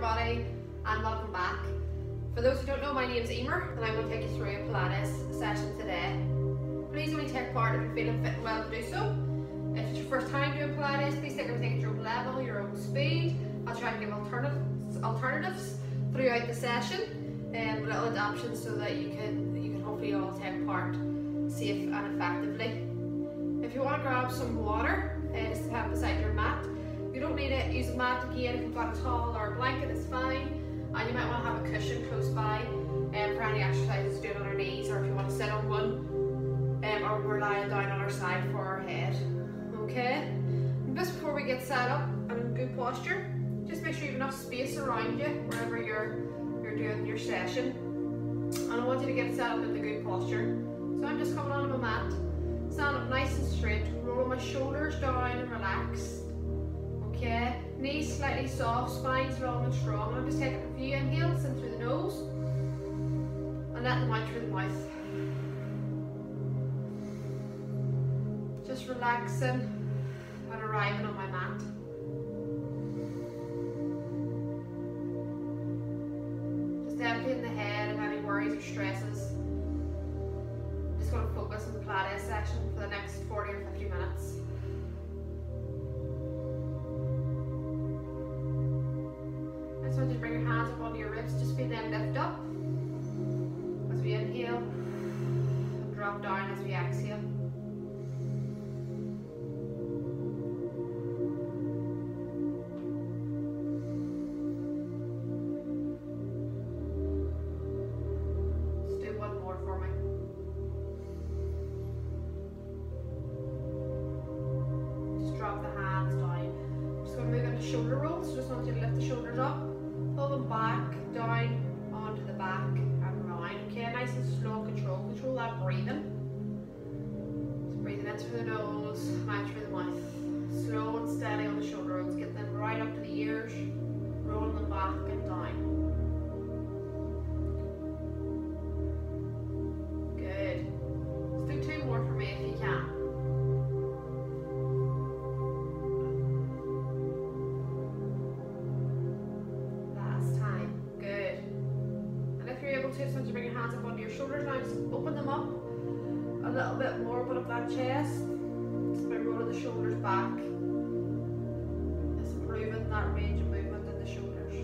everybody and welcome back. For those who don't know, my name is Eimear and I'm going to take you through a Pilates session today. Please only take part if you're feeling fit and well to do so. If it's your first time doing Pilates, please take everything at your own level, your own speed. I'll try to give alternatives throughout the session with little adaptations so that you can hopefully all take part safe and effectively. If you want to grab some water, just to have beside your mat. You don't need to use a mat again. If you've got a towel or a blanket, it's fine. And you might want to have a cushion close by for any exercises to do on our knees, or if you want to sit on one, or we're lying down on our side for our head. Okay? And just before we get set up and in good posture, just make sure you have enough space around you wherever you're doing your session. And I want you to get set up into good posture. So I'm just coming onto my mat, stand up nice and straight, rolling my shoulders down and relaxed. Okay, knees slightly soft, spines long and strong. I'm just taking a few inhales in through the nose and let them out through the mouth. Just relaxing and arriving on my mat. Just emptying the head of any worries or stresses. I'm just going to focus on the Pilates section for the next 40 or 50 minutes. So just bring your hands up onto your ribs, just feel them lift up as we inhale and drop down as we exhale. Just do one more for me. Just drop the hands down. I'm just going to move into shoulder rolls, so just want you to lift the shoulders up. Pull them back, down, onto the back and round. Okay, nice and slow control. Control that breathing. Just breathing in through the nose, out through the mouth. Slow and steady on the shoulder rolls. Get them right up to the ears. Rolling them back and down. Good. Let's do two more for me if you can. So you bring your hands up onto your shoulders now, just open them up a little bit more, open up that chest, just by rolling the shoulders back, just improving that range of movement in the shoulders.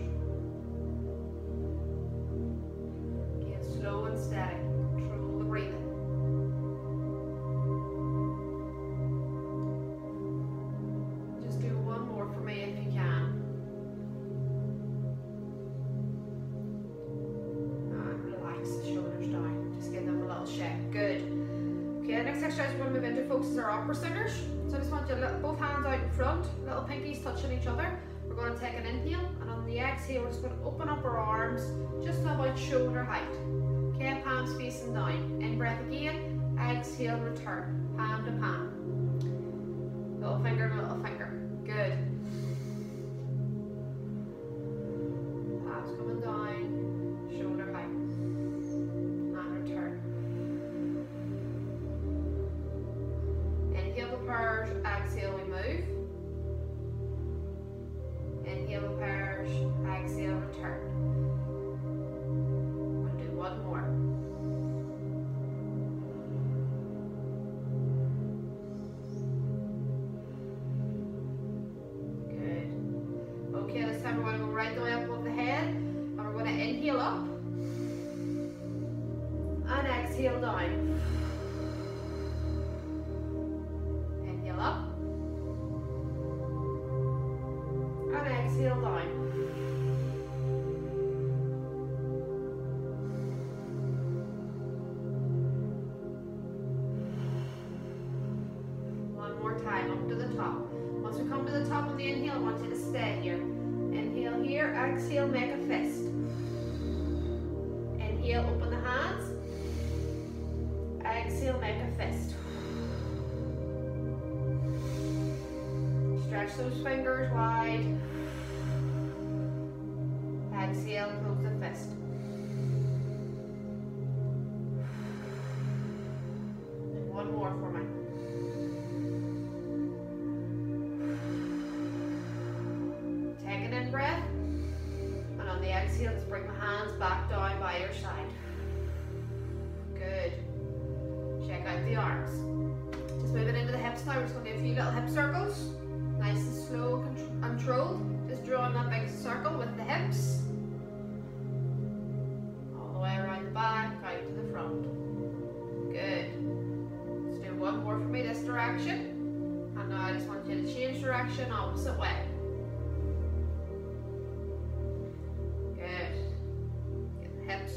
Again, slow and steady, control the breathing. Just do one more for me if you can. Good. Okay, the next exercise we're going to move into, folks, is our opera singers. So I just want you to lift both hands out in front, little pinkies touching each other. We're going to take an inhale, and on the exhale, we're just going to open up our arms just to about shoulder height. Okay, palms facing down. In breath again, exhale, return, palm to palm. Little finger, little finger. Good. Palms coming down, shoulder height. And return. Inhale the purge, exhale we move. Inhale the purge, exhale return. We'll do one more. Good. Okay, this time we're going to go right the way up above the head, and we're going to inhale up and exhale down. Up and exhale down. One more time, up to the top. Once we come to the top on the inhale, I want you to stay here. Inhale here, exhale, make a fist. Inhale, open the hands. Exhale, make a fist. Stretch those fingers wide. Exhale, close the fist. And one more for me. Take an in breath. exhale, just bring the hands back down by your side. Good. Check out the arms. Just moving into the hips now. We're just going to do a few little hip circles. Nice and slow, controlled. Just drawing that big circle with the hips. All the way around the back, out to the front. Good. Let's do one more for me this direction. And now I just want you to change direction, opposite way. Good. Get the hips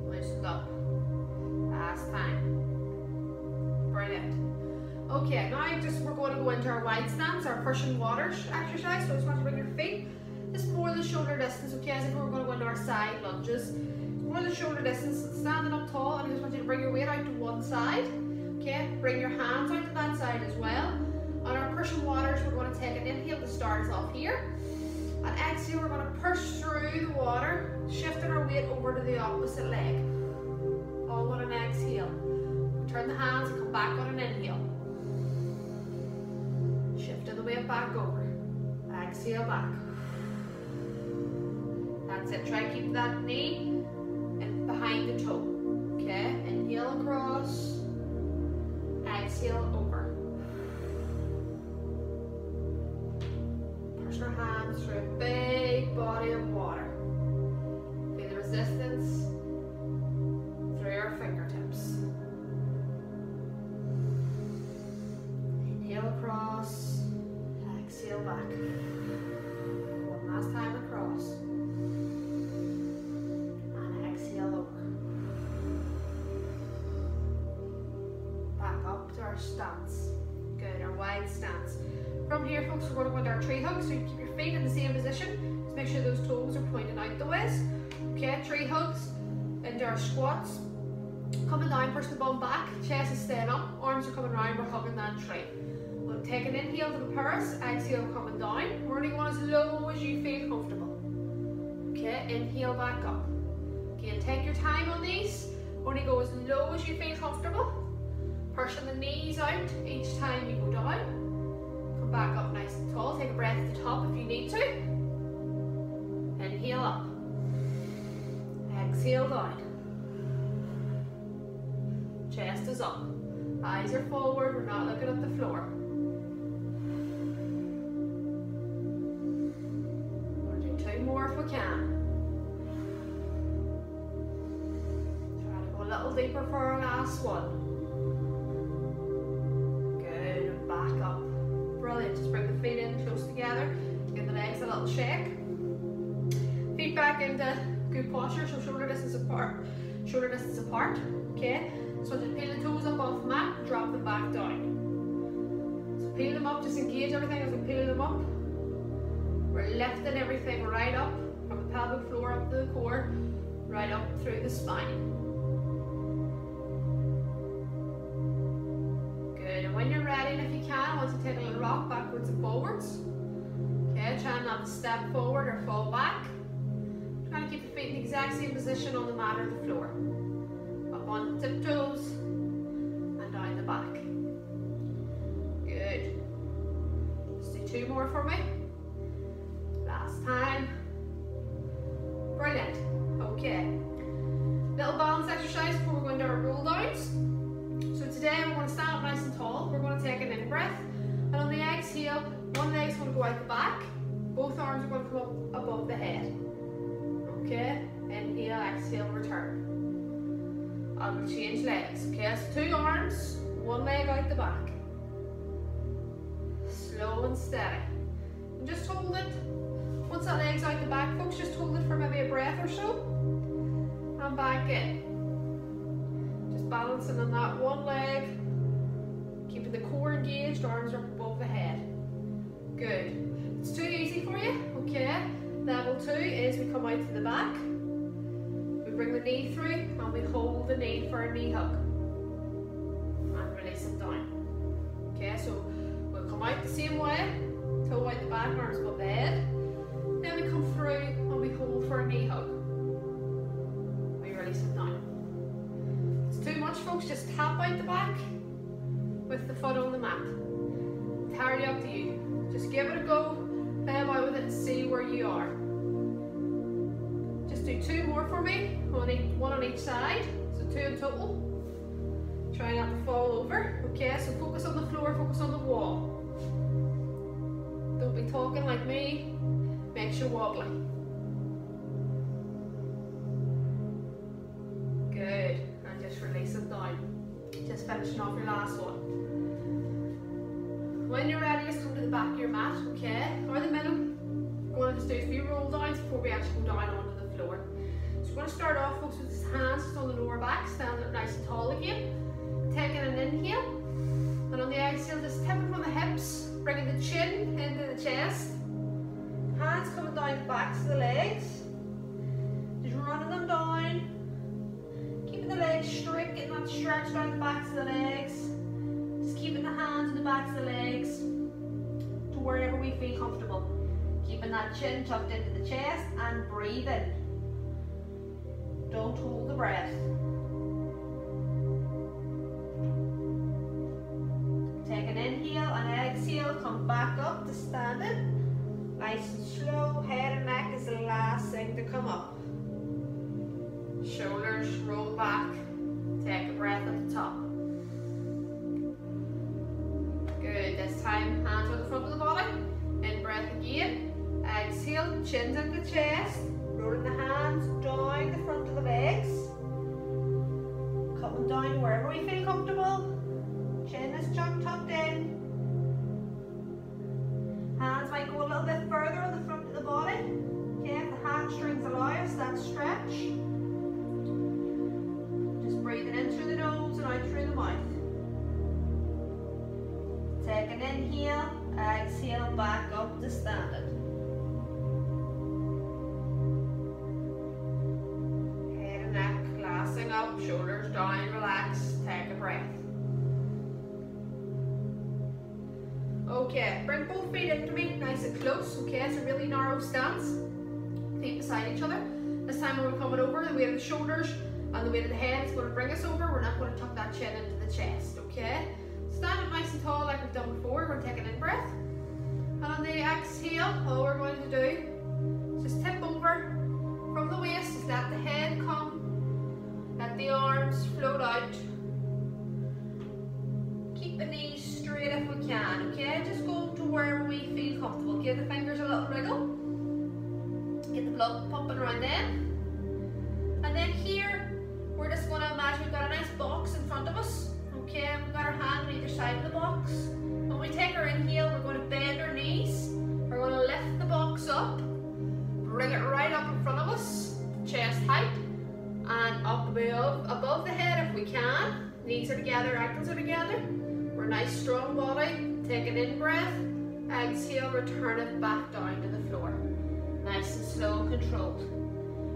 loosened up. Last time. Brilliant. Okay, now we're going to go into our wide stance, our pushing water exercise. So I just want to bring your feet just more than shoulder distance, okay, as if we were going to go into our side lunges. More than shoulder distance, standing up tall, and I just want you to bring your weight out to one side. Okay, bring your hands out to that side as well. On our pushing waters, we're going to take an inhale to start us off here. And exhale, we're going to push through the water, shifting our weight over to the opposite leg. All on an exhale. Turn the hands and come back on an inhale. Shifting the weight back over. Exhale back. That's it. Try to keep that knee and behind the toe. Okay, inhale across. Exhale over. Push our hands through a big body of water. Feel the resistance through our fingertips. Inhale across, exhale back. One last time across. And exhale over. Back up to our stance. Good, our wide stance. From here, folks, we're going to go into our tree hug, so you keep your feet in the same position. Just make sure those toes are pointing out the ways. Okay, tree hugs into our squats. Coming down, push the bum back, chest is staying up, arms are coming round, we're hugging that tree. We'll take an inhale to the purse, exhale coming down. We're only going as low as you feel comfortable. Okay, inhale back up. Again, take your time on these. Only go as low as you feel comfortable. Pushing the knees out each time you go down. Come back up nice and tall. Take a breath at the top if you need to. Inhale up. Exhale down. Chest is up. Eyes are forward. We're not looking at the floor. We'll do two more if we can. Try to go a little deeper for our last one. Good. And back up. Brilliant. Just bring the feet in close together. Give the legs a little shake. Feet back into good posture, so shoulder distance apart. Shoulder distance apart. Okay. So just peel the toes up off the mat, drop them back down. So peel them up, just engage everything as we peel them up. We're lifting everything right up from the pelvic floor up to the core, right up through the spine. Good, and when you're ready, and if you can, I want you to take a little rock backwards and forwards. Okay, try not to step forward or fall back. Try to keep the feet in the exact same position on the mat or the floor. Up on the tiptoes and down the back. Good. Just do two more for me. Last time. Brilliant. Okay. Little balance exercise before we go into our roll downs. So today we're going to stand up nice and tall. We're going to take an in breath. And on the exhale, one leg's going to go out the back. Both arms are going to come up above the head. Okay. Inhale, exhale, return. I will change legs. Okay, so two arms, one leg out the back. Slow and steady. And just hold it. Once that leg's out the back, folks, just hold it for maybe a breath or so. And back in. Just balancing on that one leg. Keeping the core engaged, arms are above the head. Good. It's too easy for you. Okay. Level 2 is we come out to the back. Bring the knee through and we hold the knee for a knee hug and release it down. Okay, so we'll come out the same way, toe out the back, arms above the head. Then we come through and we hold for a knee hug. We release it down. If it's too much, folks, just tap out the back with the foot on the mat. Entirely up to you. Just give it a go, play about with it and see where you are. for me, one on each side, so 2 in total. Try not to fall over. Okay, so focus on the floor, focus on the wall. Don't be talking like me, makes you wobbly. Good, and just release it down. Just finishing off your last one. When you're ready, just come to the back of your mat, okay, or the middle. We're going to just do a few roll downs before we actually go down onto the floor. So we're going to start off, folks, with his hands just on the lower back, standing up nice and tall again. Taking an inhale, and on the exhale, just tipping from the hips, bringing the chin into the chest. Hands coming down the backs of the legs. Just running them down. Keeping the legs straight, getting that stretch down the backs of the legs. Just keeping the hands in the backs of the legs to wherever we feel comfortable. Keeping that chin tucked into the chest and breathing. Don't hold the breath. Take an inhale and exhale, come back up to standing. Nice and slow, head and neck is the last thing to come up. Shoulders roll back, take a breath at the top. Good, this time hands on the front of the body, in breath again. Exhale, chins into the chest, rolling the hands down the front of the legs. Coming down wherever we feel comfortable. Chin is tucked in. Hands might go a little bit further on the front of the body. Okay, if the hamstrings allow us that stretch. Just breathing in through the nose and out through the mouth. Take an inhale, exhale, back up to standing. Head and neck glassing up, shoulders down, relax, take a breath. Okay, bring both feet into me, nice and close, okay, it's a really narrow stance. Feet beside each other. This time we're coming over, the weight of the shoulders and the weight of the head is going to bring us over. We're not going to tuck that chin into the chest, okay? Stand up nice and tall like we've done before. We're going to take an in-breath. And on the exhale, all we're going to do is just tip over from the waist, just let the head come, let the arms float out. Keep the knees straight if we can, okay? Just go to wherever we feel comfortable. Give the fingers a little wriggle. Get the blood pumping around them. And then here, we're just going to imagine we've got a nice box in front of us. Okay, we've got our hand on either side of the box. When we take our inhale, we're going to bend our knees. We're going to lift the box up. Bring it right up in front of us. Chest height. And up above the head if we can. Knees are together, ankles are together. We're a nice strong body. Take an in-breath. Exhale, return it back down to the floor. Nice and slow and controlled.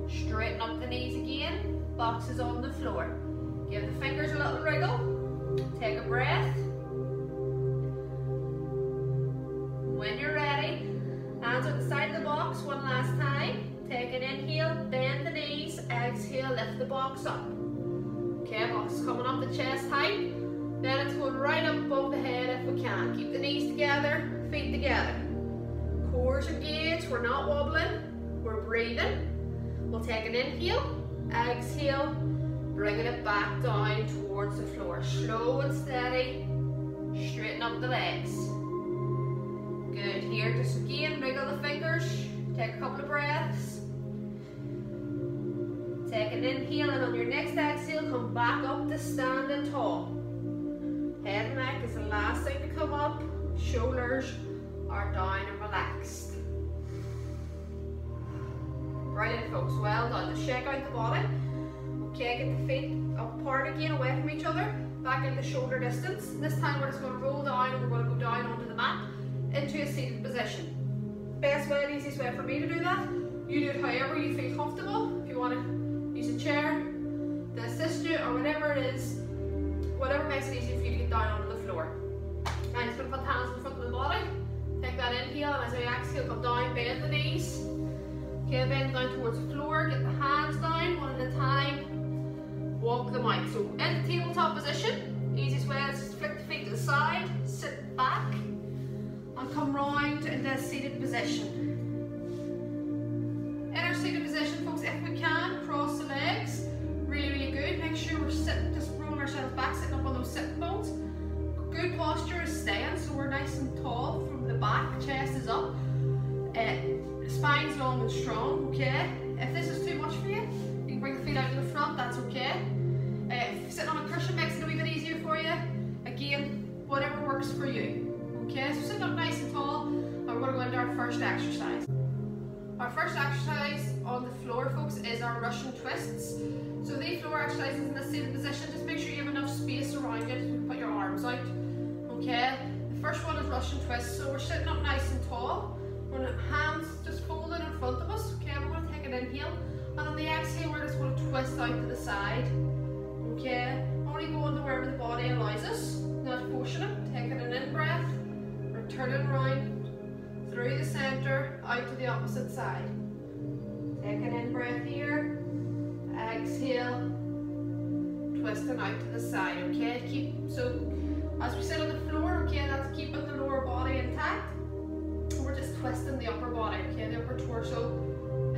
Straighten up the knees again. Box is on the floor. Give the fingers a little wriggle. Take a breath. When you're ready, hands on the side of the box one last time. Take an inhale, bend the knees. Exhale, lift the box up. Okay, box is coming up the chest height. Then it's going right up above the head if we can. Keep the knees together, feet together. Core's engaged, we're not wobbling, we're breathing. We'll take an inhale, exhale, bringing it back down towards the floor. Slow and steady, straighten up the legs. Good, here just again, wriggle the fingers, take a couple of breaths. Take an inhale and on your next exhale, come back up to standing tall. Head and neck is the last thing to come up. Shoulders are down and relaxed. Brilliant, folks, well done. Just shake out the body. Okay, get the feet apart again, away from each other. Back into shoulder distance. This time we're just going to roll down and we're going to go down onto the mat into a seated position. Best way and easiest way for me to do that. You do it however you feel comfortable. If you want to use a chair to assist you or whatever it is, whatever makes it easy for you to get down onto the floor. Now just going to put the hands in front of the body. Take that inhale and as I exhale, come down, bend the knees. Okay, bend down towards the floor, get the hands down one at a time. Walk them out. So in the tabletop position, easiest way is just flick the feet to the side, sit back, and come round into a seated position. In our seated position, folks, if we can, cross spine's long and strong, okay? If this is too much for you, you can bring the feet out to the front, that's okay. If sitting on a cushion makes it a wee bit easier for you, again, whatever works for you. Okay, so sitting up nice and tall, and we're going to go into our first exercise. Our first exercise on the floor, folks, is our Russian twists. So these floor exercises in the seated position, just make sure you have enough space around it to put your arms out. Okay, the first one is Russian twists. So we're sitting up nice and tall, with hands just folded in front of us. Okay, we're going to take an inhale, and on the exhale, we're just going to twist out to the side. Okay, only going to wherever the body allows us, not forcing it. Taking an in breath, returning round through the center, out to the opposite side. Take an in breath here, exhale, twisting out to the side. Okay, so as we sit on the floor, okay, that's keeping the lower body intact. We're just twisting the upper body. Okay, the upper torso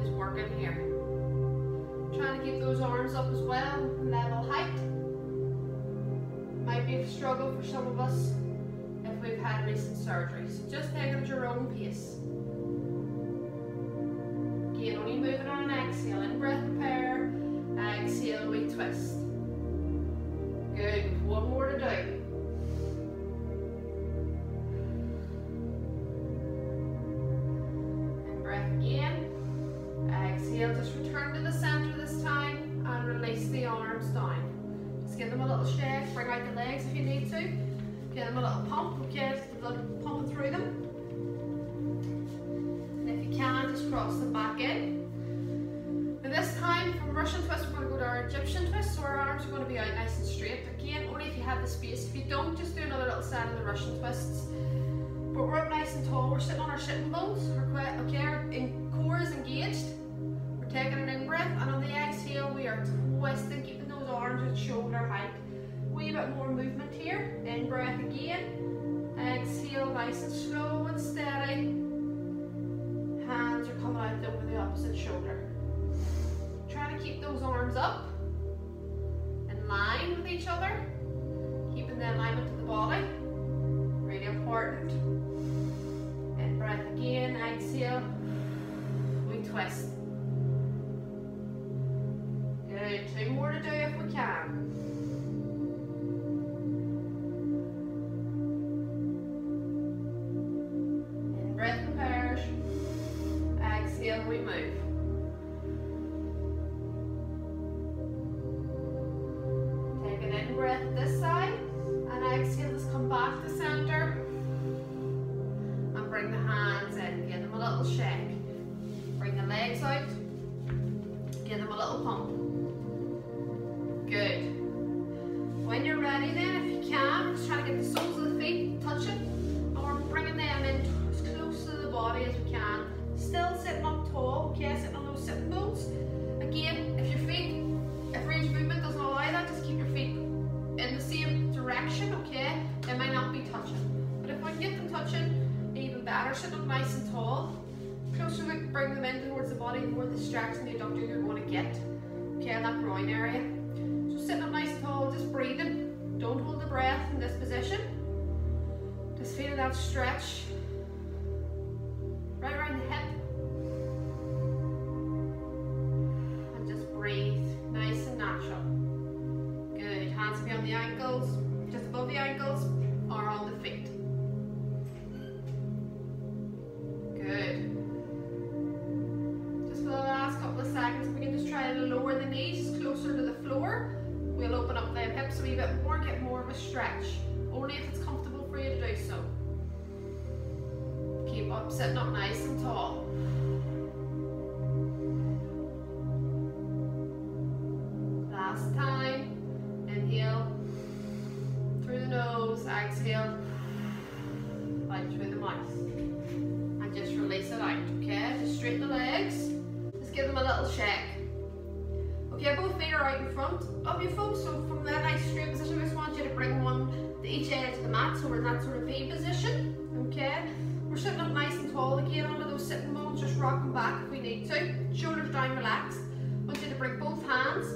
is working here. Trying to keep those arms up as well, level height. Might be a struggle for some of us if we've had recent surgery. So just take it at your own pace. Again, only moving on an exhale. In breath, prepare. Exhale, we twist. Good. One more to do. In breath again. Exhale, just return to the center this time and release the arms down. Just give them a little shake, bring out the legs if you need to. Give them a little pump, okay, just the blood pumping through them. And if you can, just cross them back in. Now this time, from Russian twist, we're going to go to our Egyptian twist, so our arms are going to be out nice and straight. Again, only if you have the space. If you don't, just do another little set of the Russian twists. But we're up nice and tall, we're sitting on our sitting bones, okay, our core is engaged. We're taking an in breath, and on the exhale, we are twisting, keeping those arms at shoulder height. Wee bit more movement here. In breath again. Exhale, nice and slow and steady. Hands are coming out over the opposite shoulder. Trying to keep those arms up, in line with each other, keeping the alignment to the body. Really important. In breath again. Exhale. We twist. Good. 2 more to do if we can. Exhale, we move. Take an in breath this side, and exhale, just come back to center. And bring the hands in, give them a little shake. Bring the legs out, give them a little pump. Good. When you're ready then, if you can, we're just trying to get the soles of the feet touching, and we're bringing them in as close to the body as we can. Still sitting up tall, okay, sitting on those sitting bones. Again, if range of movement doesn't allow that, just keep your feet in the same direction, okay? They might not be touching. But if we can get them touching, even better. Sitting up nice and tall. Closer we bring them in towards the body, the more the stretch and the abduction you're going to get, okay, in that groin area. So sitting up nice and tall, just breathing. Don't hold the breath in this position. Just feeling that stretch right around the hip. And just breathe, nice and natural. Good, hands can be on the ankles, just above the ankles, or on the feet. Good. Just for the last couple of seconds, we can just try to lower the knees closer to the floor. We'll open up them hips a wee bit more, get more of a stretch. Only if it's comfortable for you to do so. Keep up, sitting up nice and tall. Last time. Inhale through the nose, exhale out through the mouth. And just release it out, okay? Just straighten the legs. Just give them a little shake. Okay, both feet are out in front of you folks, so from that nice straight position, I just want you to bring one to each edge of the mat, so we're in that sort of V position, okay? We're sitting up nice and tall again onto those sitting bones, just rocking back if we need to. Shoulders down, relaxed. I want you to bring both hands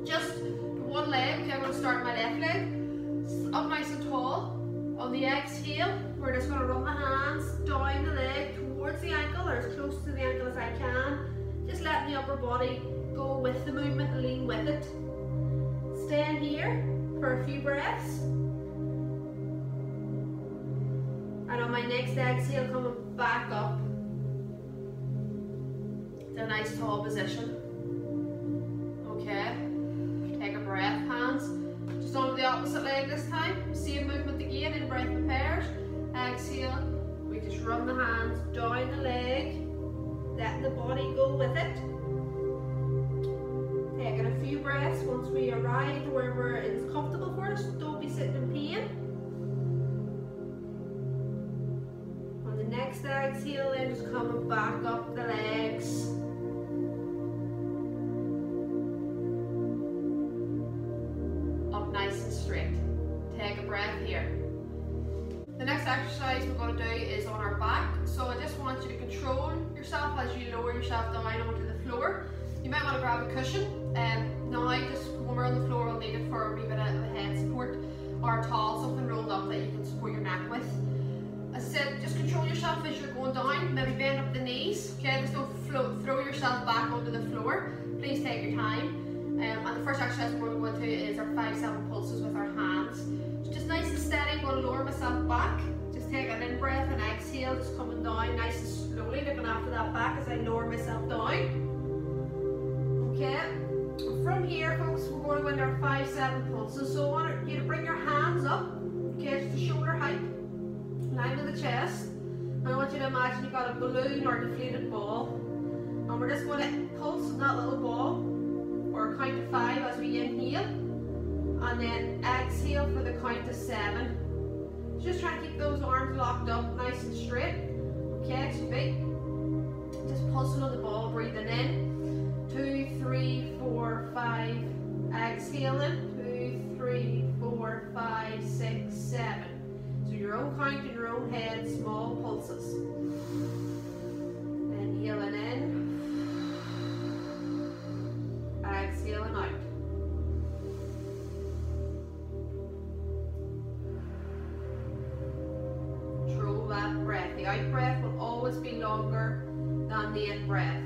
just to one leg. Okay, I'm going to start my left leg. Up nice and tall. On the exhale, we're just going to run the hands down the leg towards towards the ankle or as close to the ankle as I can. Just letting the upper body go with the movement and lean with it. Staying here for a few breaths. And on my next exhale, coming back up to a nice tall position. Okay, take a breath, hands just onto the opposite leg this time. Same movement again, in breath in pairs. Exhale, we just run the hands down the leg, letting the body go with it. Taking a few breaths once we arrive to wherever it's comfortable for us. Don't be sitting in pain. On the next exhale, then just coming back up the legs. Up nice and straight. Take a breath here. The next exercise we're going to do is on our back. So I just want you to control yourself as you lower yourself down onto the floor. You might want to grab a cushion. Now just when we're on the floor, we'll need it for a wee bit of a head support, or a towel, something rolled up that you can support your neck with. As I said, just control yourself as you're going down. Maybe bend up the knees. Okay, just don't throw yourself back onto the floor. Please take your time. And the first exercise we're going to go into is our 5-7 pulses with our hands. So just nice and steady. I'm going to lower myself back. Just take an in breath and exhale, just coming down nice and slowly, looking after that back as I lower myself down. Okay, from here, folks, we're going to go into our 5-7 pulses. So I want you to bring your hands up, okay, just to shoulder height, line with the chest. And I want you to imagine you've got a balloon or a deflated ball. And we're just going to pulse that little ball, or count to 5 as we inhale. And then exhale for the count to 7. Just try to keep those arms locked up, nice and straight. Okay, excuse me. Just pulsing on the ball, breathing in. 2, 3, 4, 5. Exhaling. 2, 3, 4, 5, 6, 7. So your own count in your own head, small pulses. Inhaling in. Exhaling out. Control that breath. The out breath will always be longer than the in breath.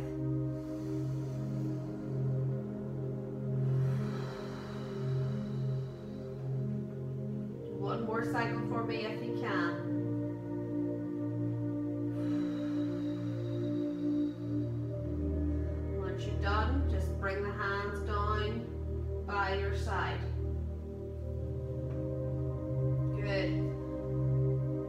One more cycle for me if you can. Once you're done, just bring the hands down by your side. Good.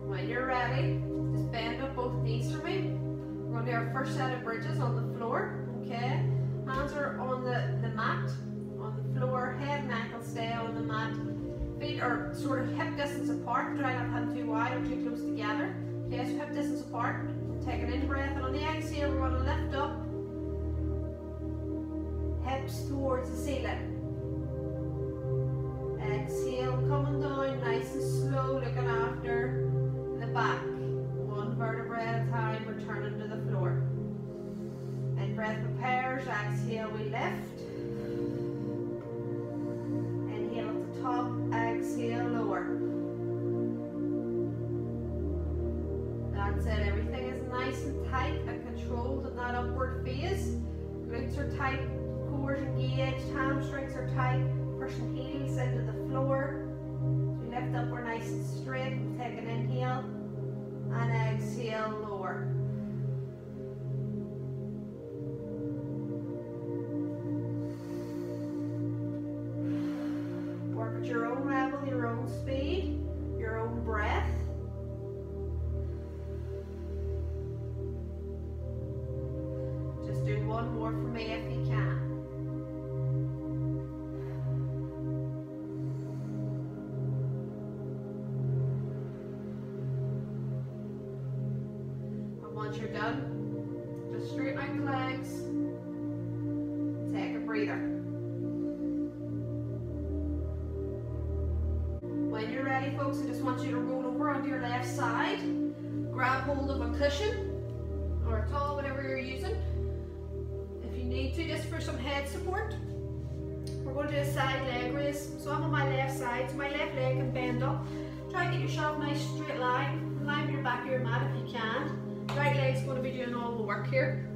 When you're ready, just bend up both knees for me. We're going to do our first set of bridges on the floor. Okay. Hands are on the mat, on the floor. Head and ankles stay on the mat. Feet are sort of hip distance apart. Try not to have them too wide or too close together. Okay, so hip distance apart. Take an in breath, and on the exhale, we're going to lift up. Hips towards the ceiling. Exhale, coming down nice and slow, looking after the back. One vertebra at a time, returning to the floor. In breath prepares, exhale, we lift. Inhale at the top, exhale, lower. That's it, everything is nice and tight and controlled in that upward phase. Glutes are tight, core is engaged, hamstrings are tight, pushing heels into the floor. So we lift up, we're nice and straight. We take an inhale and exhale, lower. Work at your own level, your own speed, your own breath. Just do one more for me if you can. And once you're done, just straighten out the legs. Take a breather. When you're ready, folks, I just want you to roll over onto your left side. Grab hold of a cushion or a towel, whatever you're using. If you need to, just for some head support. We're going to do a side leg raise. So I'm on my left side, so my left leg can bend up. Try to get yourself a nice straight line. Line with your back of your mat if you can. Right leg's going to be doing all the work here.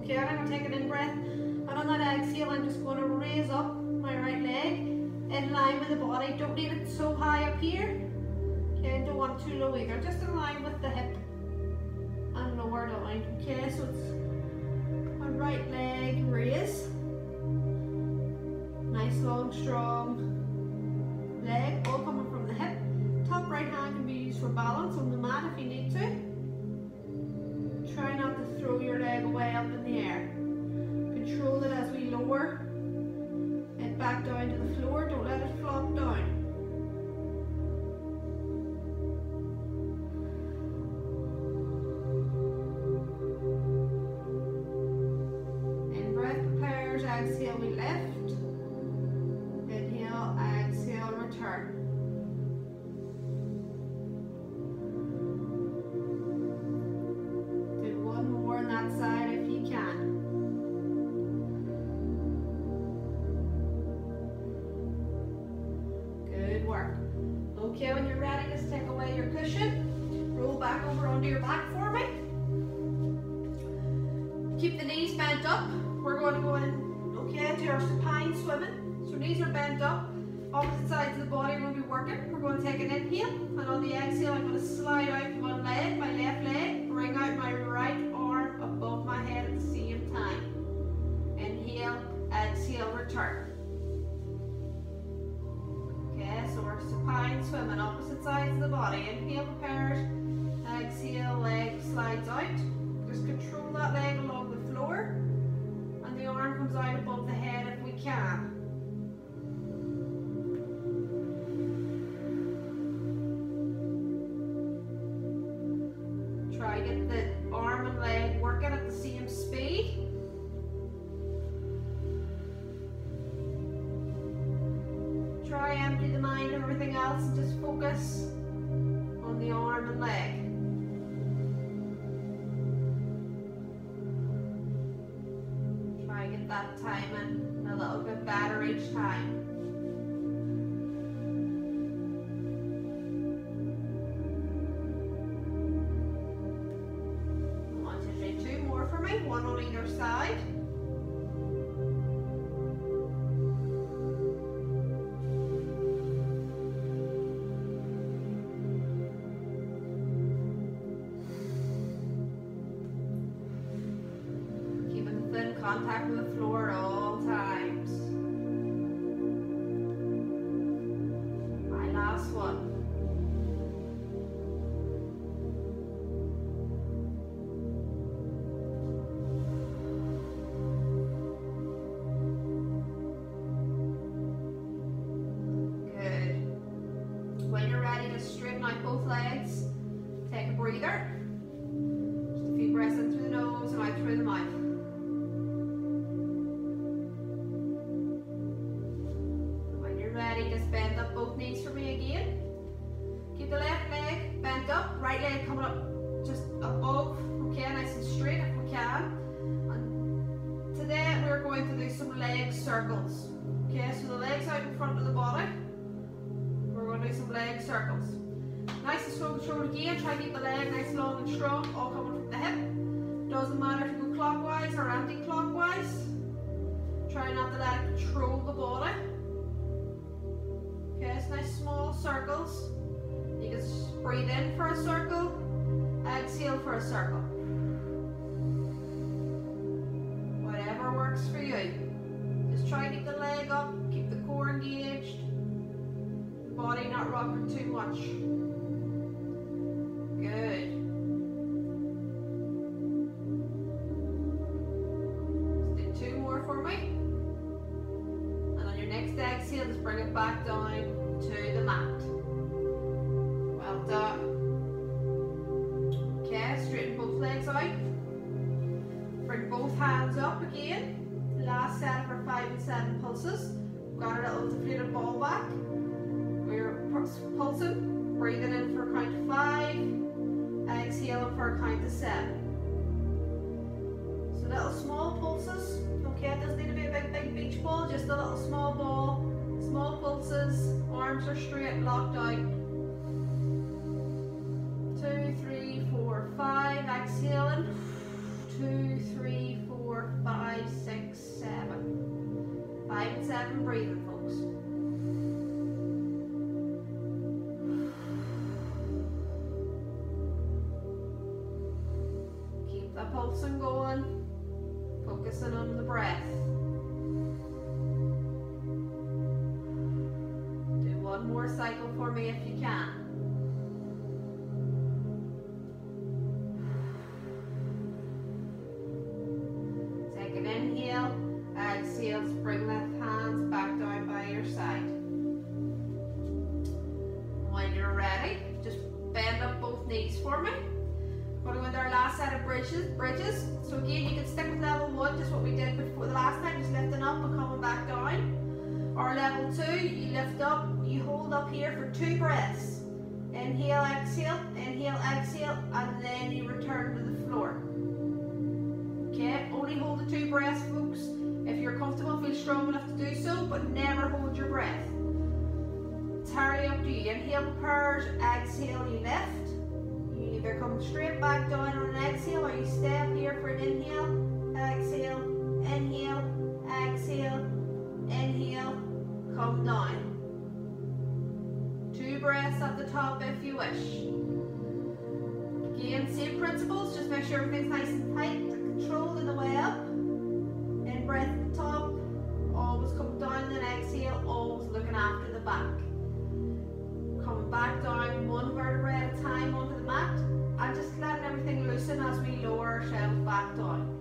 Okay, I'm going to take an in breath, and on that exhale I'm just going to raise up my right leg in line with the body. Don't need it so high up here. Okay, don't want it too low either. Just in line with the hip and lower down. Okay, so it's my right leg raise. Nice long strong leg, all coming from the hip. Top right hand can be used for balance on the mat if you need to. Try not to throw your leg away up in the air. Control it as we lower it back down to the floor. Don't let it flop down. In breath prepares, exhale we lift. Inhale, exhale, return. Okay, when you're ready, just take away your cushion. Roll back over onto your back for me. Keep the knees bent up. We're going to go in, okay, to our supine swimming. So knees are bent up. Opposite sides of the body will be working. We're going to take an inhale, and on the exhale, I'm going to slide out one leg, my left leg, bring out my right arm above my head at the same time. Inhale, exhale, return. Okay, so we're supine swimming, opposite sides of the body. Inhale, prepares. Exhale, leg slides out. Just control that leg along the floor, and the arm comes out above the head if we can. Try to get the arm and leg working at the same speed. Try empty the mind of everything else and just focus on the arm and leg. Try to get that timing a little bit better each time. I want you to do two more for me, one on either side. Contact with the floor at all times. My last one. Good. When you're ready to straighten out both legs, take a breather. Just a few breaths in through the nose and out through the mouth. Just bend up both knees for me again. Keep the left leg bent up, right leg coming up just above, okay, nice and straight if we can. And today we're going to do some leg circles. Okay, so the legs out in front of the body. We're going to do some leg circles. Nice and slow control again. Try to keep the leg nice, long and strong, all coming from the hip. Doesn't matter if you go clockwise or anti-clockwise. Try not to let it control the body. Okay, it's nice small circles. You can just breathe in for a circle, exhale for a circle. Whatever works for you. Just try to keep the leg up, keep the core engaged, the body not rocking too much. Good. Let's do two more for me. Next exhale, just bring it back down to the mat. Well done. Okay, straighten both legs out. Bring both hands up again. Last set for 5 and 7 pulses. We've got our little deflated ball back. We're pulsing, breathing in for a count of 5, exhaling for a count of 7. So little small pulses. Okay, it doesn't need to be a big beach ball, just a little small ball, small pulses, arms are straight, locked out. 2, living, breathing, folks. Keep the pulsing going, focusing on the breath. Do one more cycle for me if you can. Take an inhale, exhale, bring the hands back down by your side. When you're ready, just bend up both knees for me. We're going to go into our last set of bridges. So again, you can stick with level 1, just what we did before the last time, just lifting up and coming back down. Or level 2, you lift up, you hold up here for 2 breaths. Inhale, exhale, and then you return to the floor. Okay, only hold the 2 breaths, folks. If you're comfortable, feel strong enough to do so, but never hold your breath. It's entirely up to you. Inhale, purge, exhale, you lift. You either come straight back down on an exhale, or you stay up here for an inhale, exhale, come down. 2 breaths at the top if you wish. Again, same principles, just make sure everything's nice and tight, controlled in the way up. In breath at the top, always come down, then exhale, always looking after the back. Coming back down 1 vertebrae at a time onto the mat, and just letting everything loosen as we lower ourselves back down.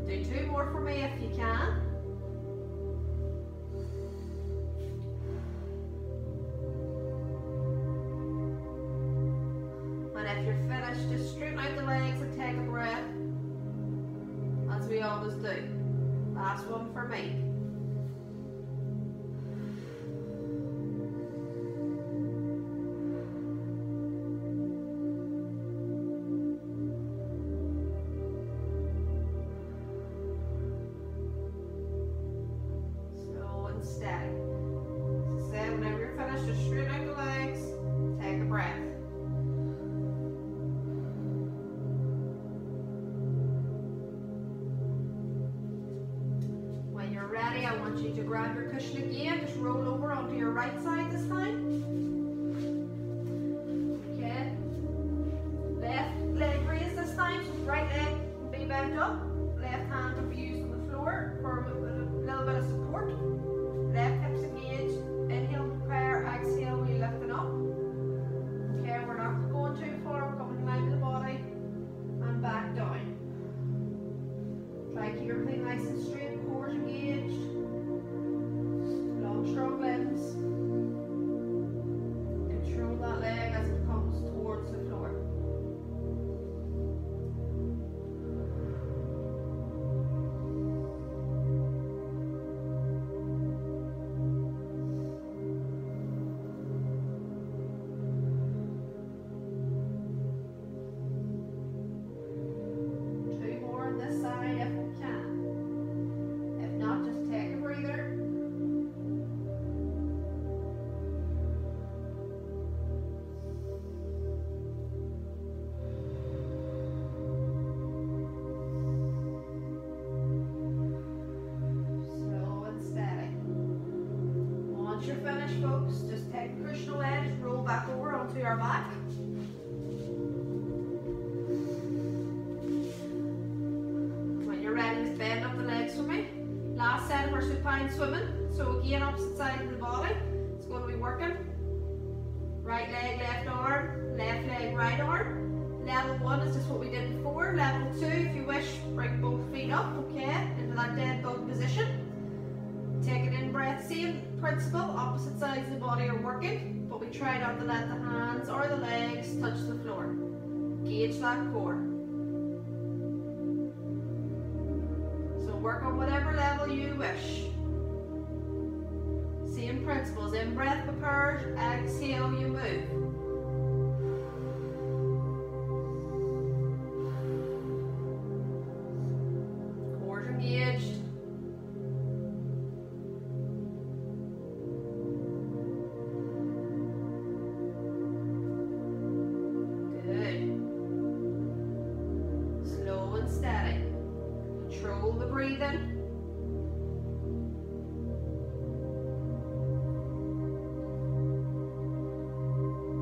Do 2 more for me if you can. And if you're finished, just straighten out the legs and take a breath, as we always do. Last one for me. Ready, I want you to grab your cushion again, just roll over onto your right side this time. Okay. Left leg raised this time, so right leg will be bent up. Left hand will be used on the floor for a little bit of support. Left hips engaged. Inhale, prepare, exhale, we lifting up. Okay, we're not going too far, we're coming in line with the body. And back down. Try to keep everything nice and straight, core engaged. Long, strong limbs. Control that leg as it comes towards the floor. You're finished, folks, just take the cushion away, just roll back over onto our back. When you're ready, just bend up the legs for me. Last set of our supine swimming. So again, opposite side of the body. It's going to be working. Right leg, left arm, left leg, right arm. Level 1 is just what we did before. Level 2, if you wish, bring both feet up, okay, into that dead bug position. Take an in-breath, same principle, opposite sides of the body are working, but we try not to let the hands or the legs touch the floor. Gauge that core. So work on whatever level you wish. Same principles, in-breath, purge, exhale, you move. Core engaged. Control the breathing.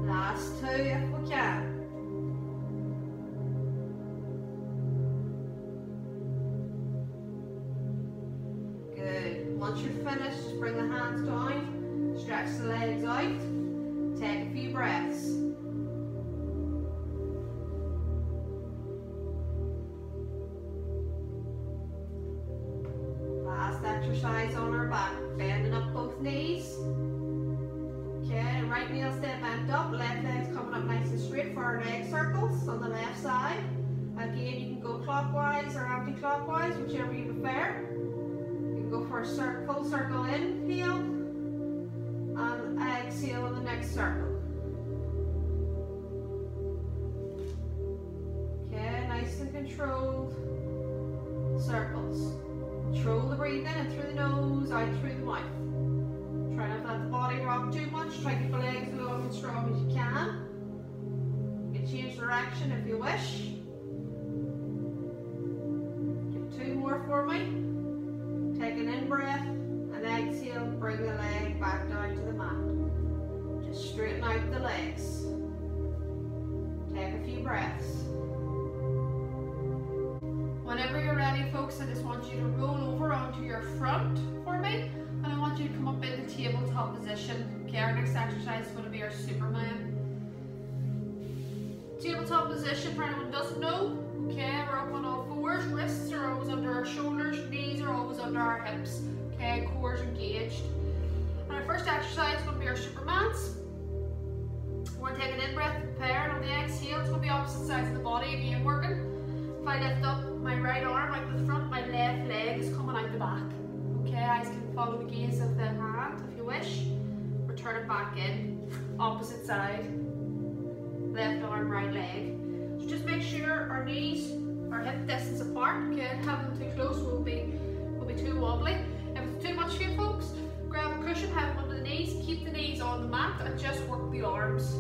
Last 2 if we can. Good. Once you're finished, just bring the hands down, stretch the legs out, take a few breaths. Last exercise on our back, bending up both knees. Okay, right knee will stay bent up, left leg's coming up nice and straight for our leg circles on the left side. Again, you can go clockwise or anti-clockwise, whichever you prefer. You can go for a full circle inhale and exhale on the next circle. Okay, nice and controlled circles. Control the breathing in through the nose, out through the mouth. Try not to let the body rock too much. Try to keep the legs as long and strong as you can. You can change direction if you wish. Give 2 more for me. Take an in-breath and exhale. Bring the leg back down to the mat. Just straighten out the legs. Take a few breaths. Whenever you're ready, folks, I just want you to roll over onto your front for me. And I want you to come up in the tabletop position. Okay, our next exercise is going to be our Superman. Tabletop position, for anyone who doesn't know, okay, we're up on all fours, wrists are always under our shoulders, knees are always under our hips, okay, core's engaged. And our first exercise is going to be our Supermans. We're going to take an in-breath, prepare, and on the exhale, it's going to be opposite sides of the body, again working. If I lift up my right arm out the front, my left leg is coming out the back. Okay, eyes can follow the gaze of the hand if you wish. Return it back in, opposite side, left arm, right leg. So just make sure our knees are hip distance apart. Okay, having them too close will be too wobbly. If it's too much for you folks, grab a cushion, have them under the knees, keep the knees on the mat and just work the arms.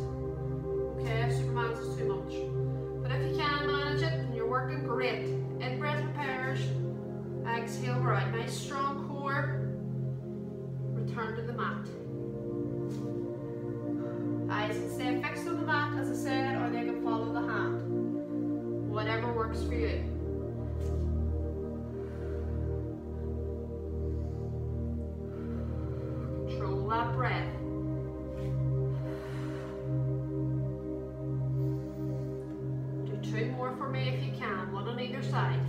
Okay, Superman's is too much. But if you can manage it and you're working, great. In-breath prepares, exhale, right, nice strong core. Return to the mat. Eyes can stay fixed on the mat, as I said, or they can follow the hand. Whatever works for you. Control that breath. Do 2 more for me if you can, 1 on either side.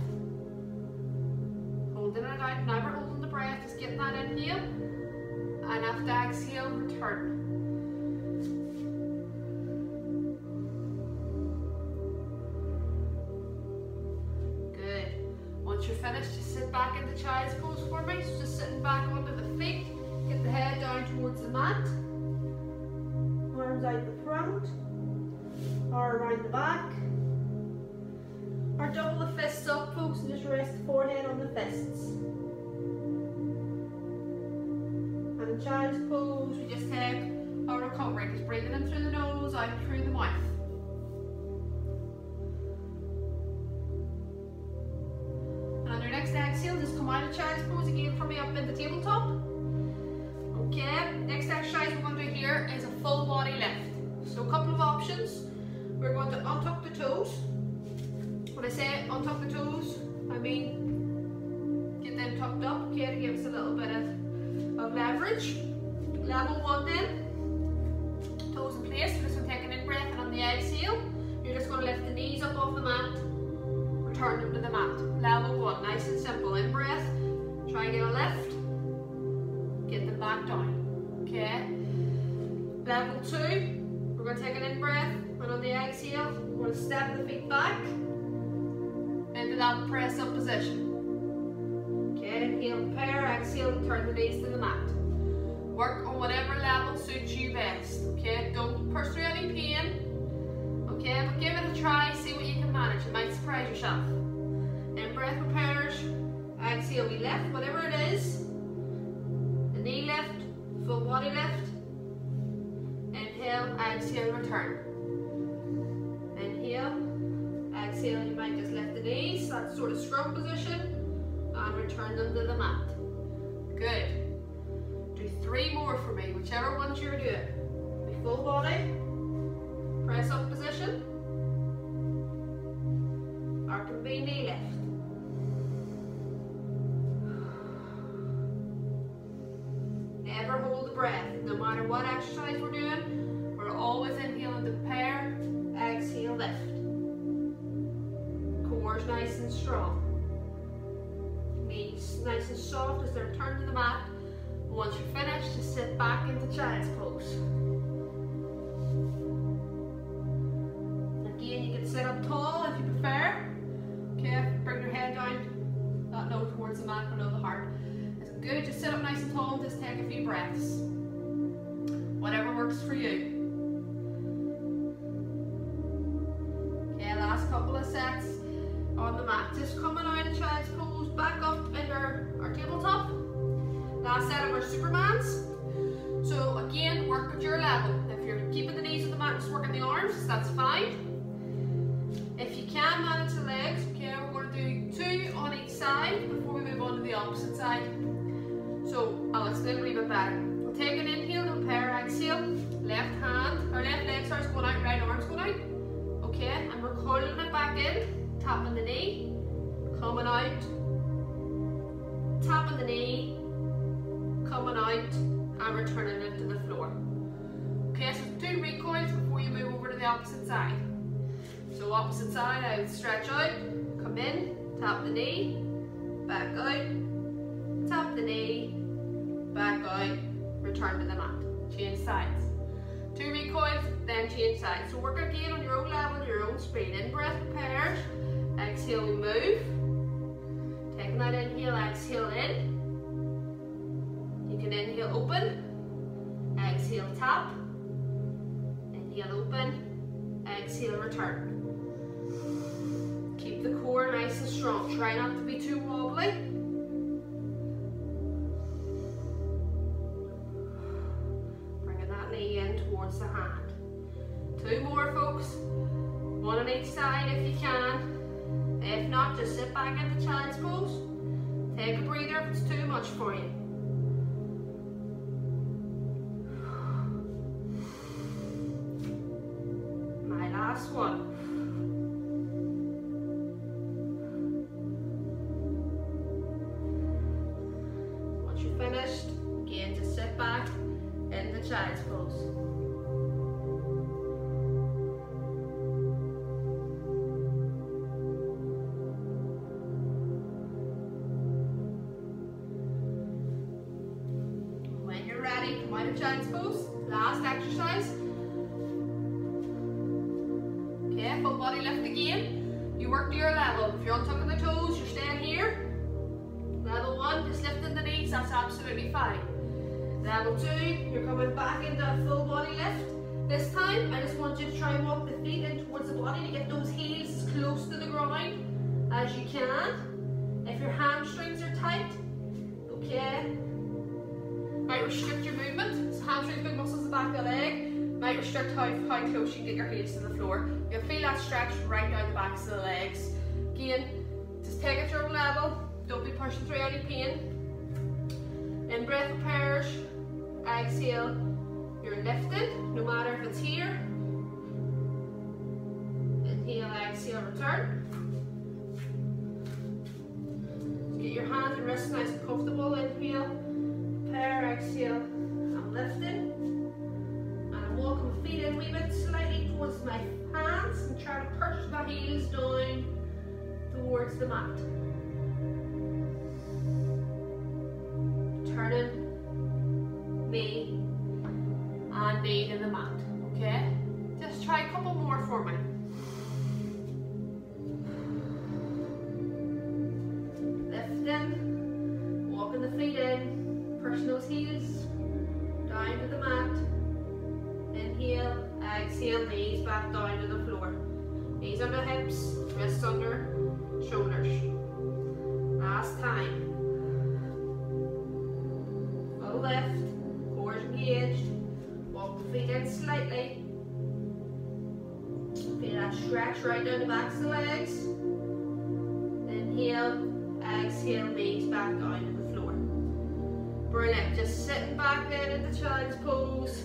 Holding it out, never holding the breath, just getting that inhale. And after exhale, return. Good. Once you're finished, just sit back in the child's pose for me. So just sitting back under the feet, get the head down towards the mat. Arms out the front, or around the back. Or double the fists up, folks, and just rest the forehead on the fists. And in child's pose, we just take our recovery, just breathing in through the nose, out through the mouth. And on your next exhale, just come out of child's pose again for me up in the tabletop. Okay, next exercise we're going to do here is a full body lift. So a couple of options. We're going to untuck the toes. When I say untuck the toes, I mean get them tucked up, okay, to give us a little bit of leverage. Level 1 then, toes in place. We're just going to take an in-breath, and on the exhale, you're just going to lift the knees up off the mat, return them to the mat. Level 1, nice and simple. In-breath, try and get a lift, get them back down, okay. Level 2, we're going to take an in-breath, and on the exhale, we're going to step the feet back into that press up position. Okay, inhale, prepare, exhale, turn the knees to the mat. Work on whatever level suits you best. Okay, don't pursue any pain. Okay, but give it a try, see what you can manage. You might surprise yourself. In-breath prepares, exhale, we lift, whatever it is. The knee lift, full body lift. Inhale, exhale, return. Inhale. Exhale, you might just lift the knees, that sort of scrub position, and return them to the mat. Good. Do 3 more for me, whichever ones you're doing. Be full body, press up position, or can be knee lift. Never hold the breath. No matter what exercise we're doing, we're always inhaling to prepare, exhale, lift. Core's nice and strong. Knees nice and soft as they're turned to the mat. Once you're finished, just sit back into child's pose. Again, you can sit up tall if you prefer. Okay, bring your head down, that low towards the mat below the heart. It's good, just sit up nice and tall and just take a few breaths. Whatever works for you. Okay, last couple of sets on the mat. Just coming out of child's pose, back up into our tabletop. Last set of our Supermans. So again, work at your level. If you're keeping the knees at the mat, just working the arms, that's fine. If you can manage the legs, okay, we're going to do 2 on each side before we move on to the opposite side. So I'll explain a wee bit better. We'll take an inhale to prepare, exhale, left hand, or left leg starts going out, right arm's going out. Okay, and we're coiling it back in, tapping the knee, coming out, tapping the knee, coming out, and returning it to the floor. Okay, so 2 recoils before you move over to the opposite side. So opposite side, I would stretch out, come in, tap the knee, back out, tap the knee, back out, return to the mat. Change sides. 2 recoils, then change sides. So work again on your own level, your own speed. In breath prepared, exhale we move. Taking that inhale, exhale in. You can inhale open, exhale tap, inhale open, exhale return. Keep the core nice and strong. Try not to be too wobbly. Bringing that knee in towards the hand. 2 more, folks. 1 on each side if you can. If not, just sit back into child's pose. Take a breather if it's too much for you. My last one. Finished, again just sit back in the child's pose. When you're ready, come out of child's pose. Last exercise. Okay, full body lift again. You work to your level. If you're untucking the toes, you're staying here. Level 1, just lifting the knees, that's absolutely fine. Level 2, you're coming back into a full body lift. This time, I just want you to try and walk the feet in towards the body to get those heels as close to the ground as you can. If your hamstrings are tight, okay, might restrict your movement. So hamstrings, big muscles at the back of the leg, might restrict how close you can get your heels to the floor. You'll feel that stretch right down the backs of the legs. Again, just take it to your own level. Don't be pushing through any pain. In breath prepares, exhale, you're lifted, no matter if it's here. Inhale, exhale, return. Get your hands and wrists nice and comfortable. Inhale, prepare, exhale, I'm lifting. And I'm walking my feet in a wee bit slightly towards my hands and try to push my heels down towards the mat. Turning knee and knee to the mat, okay? Just try a couple more for me. Lifting, walking the feet in, pushing those heels down to the mat. Inhale, exhale, knees back down to the floor. Knees under hips, wrists under shoulders. Last time. Lift, core engaged, walk the feet in slightly, feel that stretch right down the backs of the legs. Inhale, Exhale, knees back down to the floor. Brilliant. Just sitting back then in the child's pose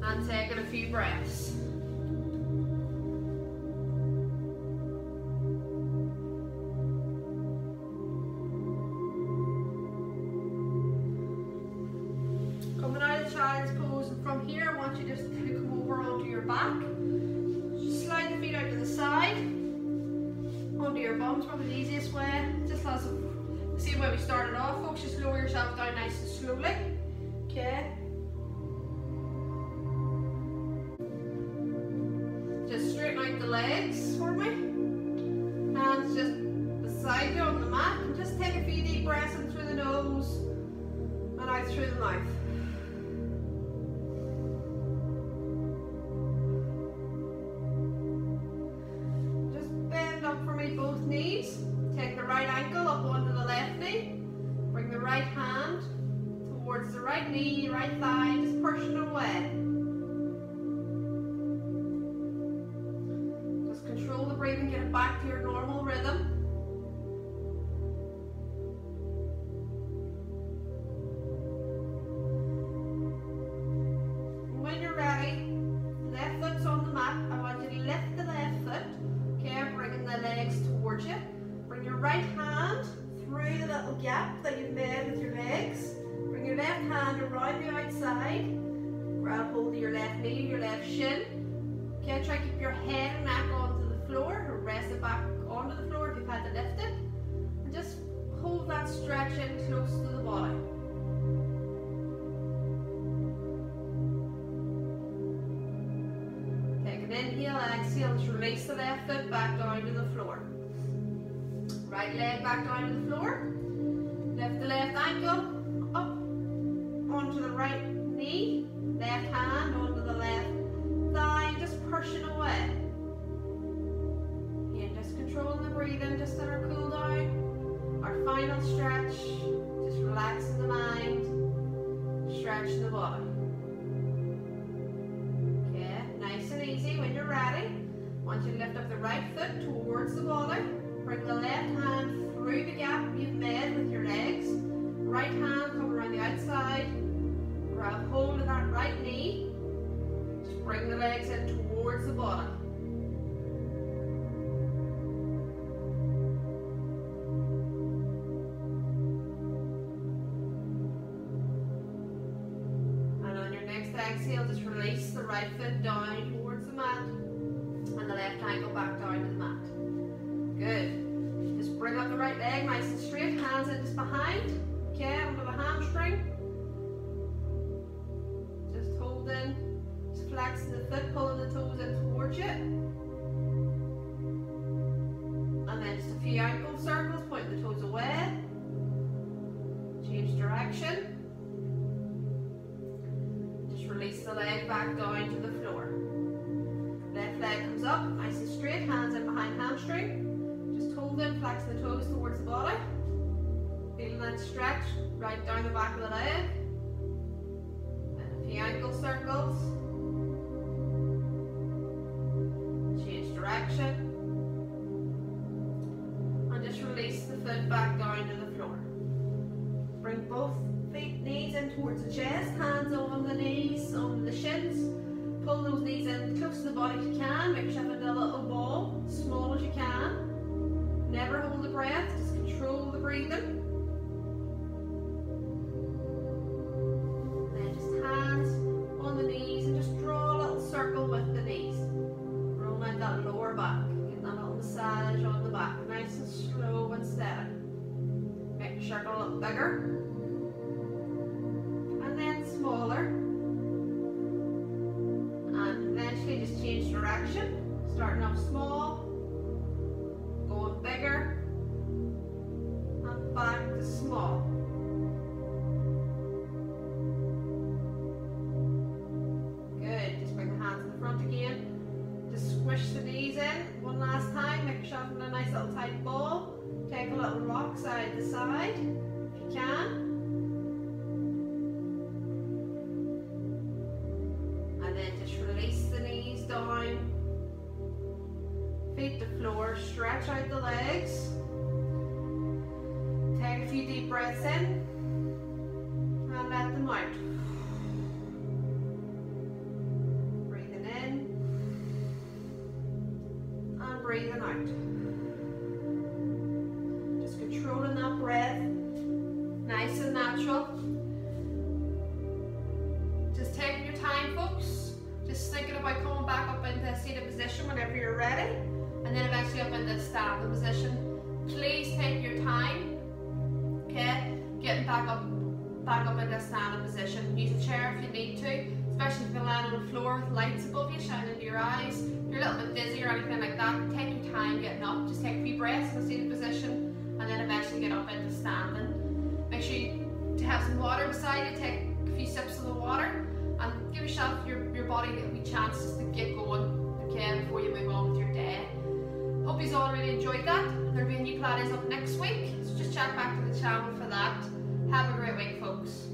and taking a few breaths. Coming out of the child's pose, and from here I want you just to come over onto your back. Just slide the feet out to the side, onto your bums, probably the easiest way. Just as the same way we started off, folks. Just lower yourself down nice and slowly. Okay. Just straighten out the legs for me. Hands just beside you on the mat. And just take a few deep breaths in through the nose and out through the mouth. Just bend up for me both knees. Take the right ankle up onto the left knee. Bring the right hand towards the right knee, right thigh, just pushing away. Just control the breathing, get it back to your normal rhythm. When you're ready, left foot's on the mat. I want you to lift the left foot, okay, bringing the legs towards you. Bring your right hand through the little gap that you've made with your legs. Bring your left hand around the outside. Grab hold of your left knee, your left shin. Okay, try to keep your head and neck onto the floor, or rest it back onto the floor if you've had to lift it. And just hold that stretch in close to the body. Take an inhale, exhale, just release the left foot back down to the floor. Right leg back down to the floor. Lift the left ankle up onto the right knee. Left hand onto the left thigh, just pushing away. Again, just controlling the breathing, just in our cool down. Our final stretch, just relaxing the mind, stretching the body. Okay, nice and easy. When you're ready, I want you to lift up the right foot towards the body. Bring the left hand through the gap you've made with your legs. Right hand come around the outside. Grab hold of that right knee. Just bring the legs in towards the body. And on your next exhale, just release the right foot down towards the mat and the left ankle back down to the mat. Good. Just bring up the right leg nice and straight, hands in just behind. Okay, under the hamstring. Just holding, just flexing the foot, pulling the toes in towards you. And then just a few ankle circles, pointing the toes away. Change direction. Just release the leg back down to the floor. Left leg comes up, nice and straight, hands in behind hamstring. Just hold it, flex the toes towards the body. Feeling that stretch right down the back of the leg. And a few ankle circles. Change direction. And just release the foot back down to the floor. Bring both feet, knees in towards the chest, hands on the knees, on the shins. Pull those knees in close to the body if you can. Make yourself into a little ball, small as you can. Never hold the breath, just control the breathing. Then just hands on the knees and just draw a little circle with the knees. Roll out that lower back. Get that little massage on the back. Nice and slow and steady. Make your circle a little bigger. And then smaller. And eventually just change direction. Starting off small. Going bigger and back to small. Good. Just bring the hands to the front again. Just squish the knees in one last time. Make yourself in a nice little tight ball. Take a little rock side to side if you can. And then just release the knees down. Feet to floor, stretch out the legs. breaths in and let them out. Breathing in and breathing out. Just controlling that breath, nice and natural. Just taking your time, folks. Just thinking about coming back up into a seated position whenever you're ready, and then eventually up into a standing position. Please take your time, okay? Getting back up into a standing position. Use a chair if you need to, especially if you're lying on the floor with lights above you shining into your eyes. If you're a little bit dizzy or anything like that, take your time getting up. Just take a few breaths in a seated position, and then eventually get up into standing. Make sure you have some water beside you. Take a few sips of the water, and give yourself, your body a wee chance just to get going, okay, before you move on with your day. Hope you've all really enjoyed that. There'll be a new Pilates up next week, so just check back to the channel for that. Have a great week, folks.